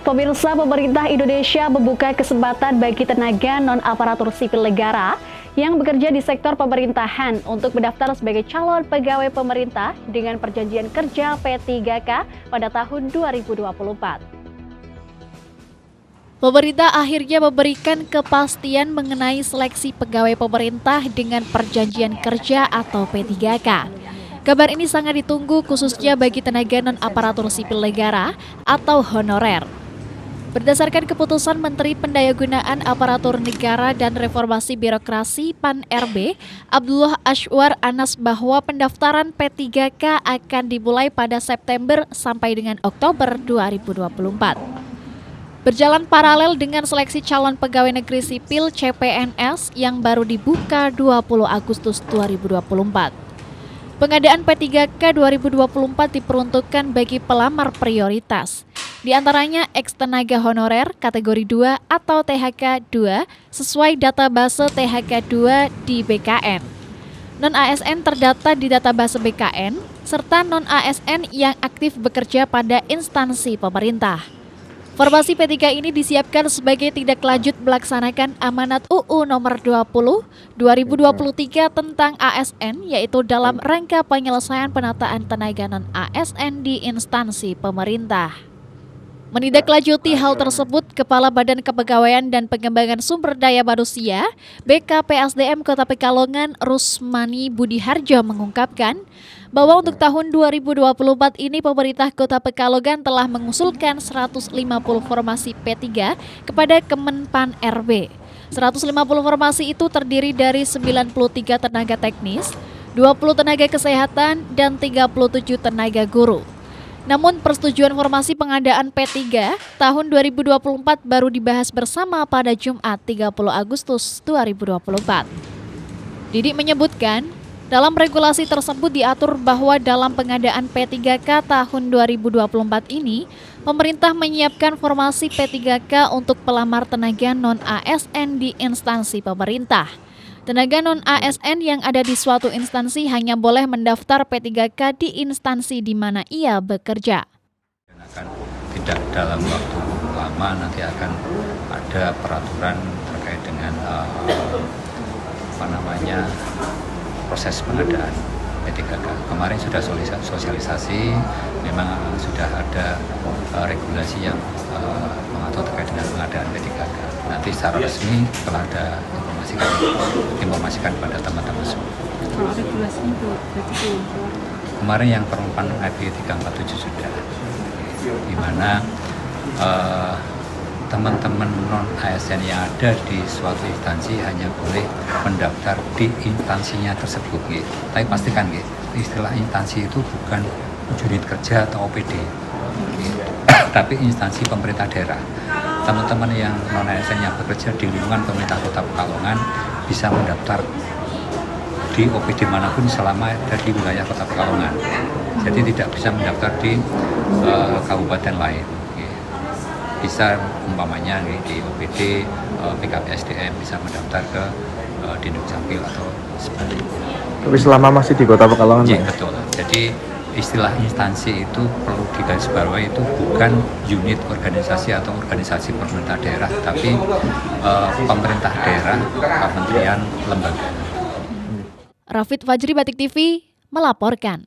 Pemirsa, pemerintah Indonesia membuka kesempatan bagi tenaga non-aparatur sipil negara yang bekerja di sektor pemerintahan untuk mendaftar sebagai calon pegawai pemerintah dengan perjanjian kerja P3K pada tahun 2024. Pemerintah akhirnya memberikan kepastian mengenai seleksi pegawai pemerintah dengan perjanjian kerja atau P3K. Kabar ini sangat ditunggu khususnya bagi tenaga non-aparatur sipil negara atau honorer. Berdasarkan keputusan Menteri Pendayagunaan Aparatur Negara dan Reformasi Birokrasi (PAN-RB), Abdullah Azwar Anas bahwa pendaftaran P3K akan dimulai pada September sampai dengan Oktober 2024. Berjalan paralel dengan seleksi calon pegawai negeri sipil CPNS yang baru dibuka 20 Agustus 2024. Pengadaan P3K 2024 diperuntukkan bagi pelamar prioritas. Di antaranya ex-tenaga honorer kategori 2 atau THK 2 sesuai database THK 2 di BKN. Non-ASN terdata di database BKN, serta non-ASN yang aktif bekerja pada instansi pemerintah. Formasi P3 ini disiapkan sebagai tindak lanjut melaksanakan amanat UU nomor 20/2023 tentang ASN, yaitu dalam rangka penyelesaian penataan tenaga non-ASN di instansi pemerintah. Menindaklanjuti hal tersebut, Kepala Badan Kepegawaian dan Pengembangan Sumber Daya Manusia BKPSDM Kota Pekalongan Rusmani Budiharjo mengungkapkan bahwa untuk tahun 2024 ini pemerintah Kota Pekalongan telah mengusulkan 150 formasi P3 kepada Kemenpan RB. 150 formasi itu terdiri dari 93 tenaga teknis, 20 tenaga kesehatan, dan 37 tenaga guru. Namun persetujuan formasi pengadaan P3 tahun 2024 baru dibahas bersama pada Jumat 30 Agustus 2024. Didik menyebutkan, dalam regulasi tersebut diatur bahwa dalam pengadaan P3K tahun 2024 ini, pemerintah menyiapkan formasi P3K untuk pelamar tenaga non-ASN di instansi pemerintah. Tenaga non-ASN yang ada di suatu instansi hanya boleh mendaftar P3K di instansi di mana ia bekerja. Tidak dalam waktu lama nanti akan ada peraturan terkait dengan proses pengadaan P3K. Kemarin sudah sosialisasi, memang sudah ada regulasi yang mengatur terkait dengan pengadaan P3K. Nanti secara resmi setelah ada informasikan kepada teman-teman semua. Kalau regulasinya itu berarti belum keluar? Kemarin yang perempuan IP 347 sudah, di mana teman-teman non-ASN yang ada di suatu instansi hanya boleh mendaftar di instansinya tersebut. Gitu. Tapi pastikan gitu, istilah instansi itu bukan unit kerja atau OPD, gitu. Tapi instansi pemerintah daerah. Teman-teman yang non-ASN yang bekerja di lingkungan pemerintah Kota Pekalongan bisa mendaftar di OPD manapun selama dari wilayah Kota Pekalongan. Jadi tidak bisa mendaftar di kabupaten lain. Bisa umpamanya di OPD, BKPSDM bisa mendaftar ke Dinuk Capil atau sebaliknya. Tapi selama masih di Kota Pekalongan? Ya, betul. Jadi istilah instansi itu perlu digarisbawahi, itu bukan unit organisasi atau organisasi pemerintah daerah, tapi pemerintah daerah, kementerian, lembaga. Rafid Fajri, Batik TV, melaporkan.